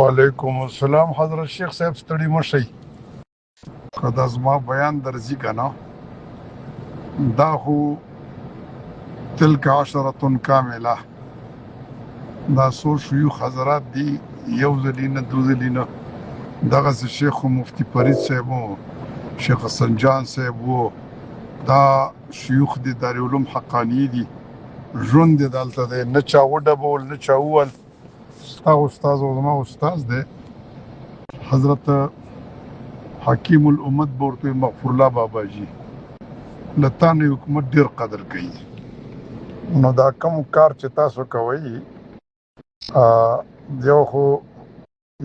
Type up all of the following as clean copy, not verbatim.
وعلیکم السلام حضرت شیخ صاحب ستړي مشي که دا زما بیان درځي که نه دا خو تلک عشرة کامله دا څو شیوخ حضرات دي یو ځلي نه دو ځلي نه دغسې شیخ مفتی فرید صاحب و شیخ حسن جان صاحب و دا شیوخ دي دارالعلوم حقانی دي ژوند یې دلته دی نه چا وډبول نه چا وویل ستا استاز او زما استاز دی حضرت حکیم الامت به ورته وي مغفور الله بابا جي له تا نه حکومت ډېر قدر کوي نو دا کوم کار چې تاسو کوئ یو خو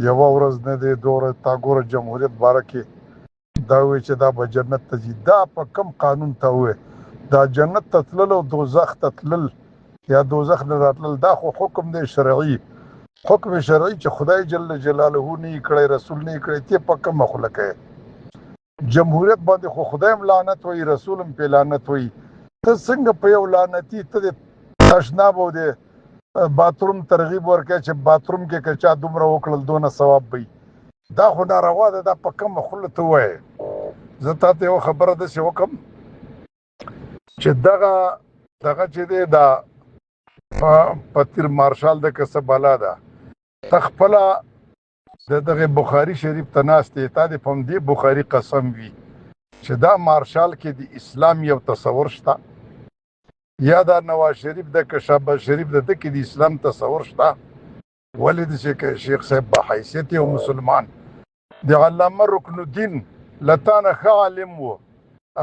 یوه ورځ نه دی دوه ورځ تا ګوره جمهوریت باره کې دا وایي چې دا به جنت ته ځي دا په کوم قانون ته ووایي دا جنت ته تلل او دوزخ ته تلل یا دوزخ نه راتلل دا خو حکم دی شرعي حکم شرعي چې خدای جل جلاله نه یې کړی رسول نه یې کړی ته په کومه خوله کوې جمهوریت باندې خو خدای هم لعنت وایي رسول هم پې لعنت وایي ته څنګه په یو لعنتي ته د تشناب او د باتروم ترغیب ورکوې چې باتروم کې که چا دومره وکړل دونه ثواب به دا خو ناروا ده دا په کومه خوله ته ووایې زه تا ته یوه خبره داسې وکړم چې دغه چې دی دا په تیر مارشال د که څه بلا ده ته خپله د دغه بخاري شریف ته ناست یې تا د په همدې بخاري قسم وي چې دا مارشال کې د اسلام یو تصور شته یا دا نواز شریف د که شهباز شریف د ده کې د اسلام تصور شته ولې داسې که شیخ صاحب با حیثیت یو مسلمان د علامه رکن الدین له تا نه ښه عالم و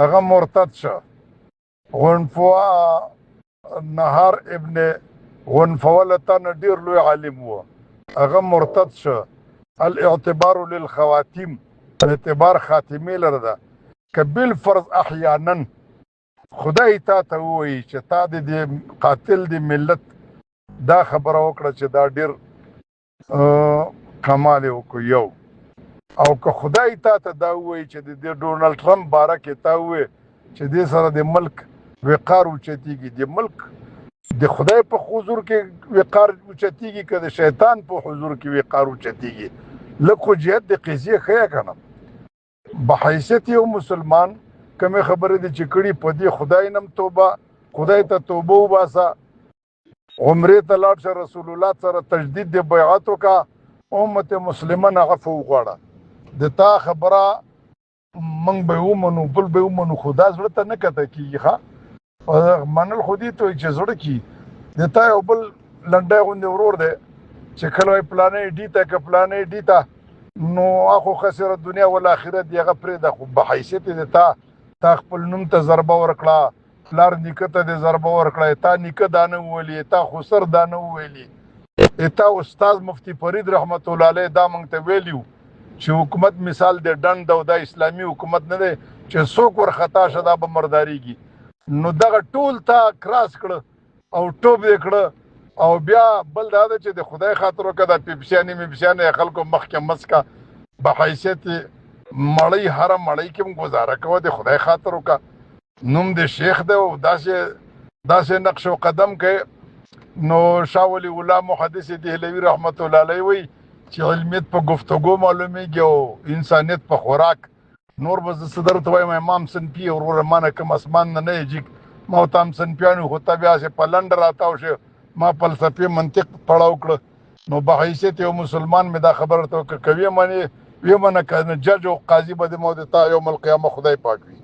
هغه مرتد شه غنفوه نهار ابن غنفوه له تا نه ډېر لوی عالم و هغه مرتد شه الاعتبار للخواتیم اعتبار خاتمې لره ده که بالفرض احیانا خدای تا ته ووایي چې تا د دې قاتل د ملت دا خبره وکړه چې دا ډېر کمال یې وکړو یو او که خدای تا ته دا ووایي چې د دې ډونالډ ټرمپ باره کې تا ووایي چې دې سره د ملک وقار اوچتېږي د ملک د خدای په حضور کې وقار اوچتېږي که د شیطان په حضور کې وقار اوچتېږي لږ خو جهت د قضیې ښیه که نه بحیثیت یو مسلمان کمې خبرې دي چې کړي په دې خدای نم توبه خدای ته توبه وباسه عمرې ته لاړ شه رسول الله سره تجدید د بیعت وکړه امت مسلمه نه عفو وغواړه د تا خبره موږ به یې ومنو بل به یې ومنو خو دا زړه ته نه کته کېږي ښه منل خو دې ته وایي چې زړه کي د تا یو بل لنډی غوندې ورور دی چې کله وایي پلانی ډي ته که پلانی ډي ته نو هغه خسر دنیا والآخرت دی هغه پرېږده خو بحیثیت یې د تا خپل نوم ته ضربه ورکړه پلار نیکه ته دې ضربه ورکړه تا نیکه دا نه وویلي تا خسر دا نه وویلي تا استاد مفتی فرید رحمت الله علیه دا موږ ته ویلي چې حکومت مثال د ډنډ او دا اسلامي حکومت نه دی چې څوک ورخطا شه دا به مرداریږي نو دغه ټول تا کراس کړه او ټوپ یې کړه او بیا بل دا ده چې د خدای خاطر وکړه دا پیپسیانې میپسیانې خلکو مخکې مسکه بحیثیت مړی هره مړی کې هم ګزاره کوه د خدای خاطر وکړه نوم د شیخ دی او داسې نقش و قدم کوي نو شاه ولی الله محدث دهلوي رحمت الله علیه وایي چې علمیت په گفتگو معلومیږي او انسانیت په خوراک نور به زه څه درته وایم امام صنفي وروره ما نه کوم اسمان نه نه یې جګ ما ورته هم صنفیانو خو ته بیا په لنډه راتاو شې ما فلسفې منطق پړاو کړه نو بحیثیت یو مسلمان مې دا خبره ته کوي منې ویې منه که نه جج او قاضي به د ما د تا یوم القیامه خدای پاک وي